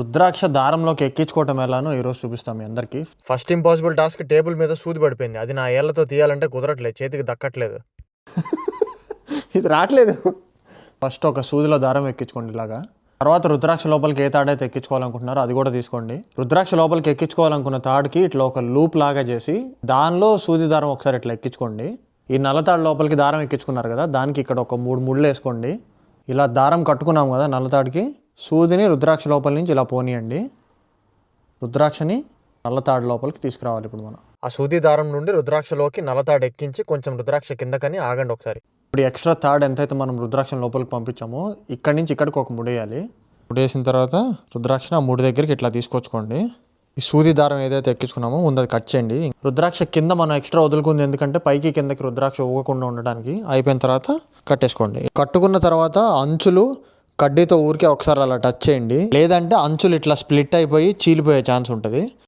రుద్రాక్ష దారంలోకి ఎక్కించుకోవటం ఎలానో ఈరోజు చూపిస్తాం మీ అందరికి. ఫస్ట్ ఇంపాసిబుల్ టాస్క్ టేబుల్ మీద సూది పడిపోయింది. అది నా ఏళ్లతో తీయాలంటే కుదరట్లేదు, చేతికి దక్కట్లేదు. ఇది రావట్లేదు. ఫస్ట్ ఒక సూదిలో దారం ఎక్కించుకోండి ఇలాగా. తర్వాత రుద్రాక్ష లోపలికి ఏ తాడైతే ఎక్కించుకోవాలనుకుంటున్నారో అది కూడా తీసుకోండి. రుద్రాక్ష లోపలికి ఎక్కించుకోవాలనుకున్న తాడుకి ఇట్లా ఒక లూప్ లాగా చేసి దానిలో సూది దారం ఒకసారి ఇట్లా ఎక్కించుకోండి. ఈ నల్లతాడు లోపలికి దారం ఎక్కించుకున్నారు కదా, దానికి ఇక్కడ ఒక 3 ముళ్ళు వేసుకోండి. ఇలా దారం కట్టుకున్నాం కదా నల్లతాడికి, సూదిని రుద్రాక్ష లోపల నుంచి ఇలా పోనీయండి. రుద్రాక్షని నల్లతాడు లోపలికి తీసుకురావాలి. ఇప్పుడు మనం ఆ సూది దారం నుండి రుద్రాక్షలోకి నల్లతాడు ఎక్కించి కొంచెం రుద్రాక్ష కిందకని ఆగండి ఒకసారి. ఇప్పుడు ఎక్స్ట్రా తాడు ఎంతైతే మనం రుద్రాక్ష లోపలికి పంపించామో ఇక్కడి నుంచి ఇక్కడికి ఒక ముడేయాలి. ముడేసిన తర్వాత రుద్రాక్షని ఆ ముడి దగ్గరికి ఇట్లా తీసుకొచ్చుకోండి. ఈ సూది దారం ఏదైతే ఎక్కించుకున్నామో ముందు అది కట్ చేయండి. రుద్రాక్ష కింద మనం ఎక్స్ట్రా వదులుకుంది ఎందుకంటే పైకి కిందకి రుద్రాక్ష ఊగకుండా ఉండడానికి. అయిపోయిన తర్వాత కట్టేసుకోండి. కట్టుకున్న తర్వాత అంచులు కడ్డీతో ఊరికే ఒకసారి అలా టచ్ చేయండి, లేదంటే అంచులు ఇట్లా స్ప్లిట్ అయిపోయి చీలిపోయే ఛాన్స్ ఉంటుంది.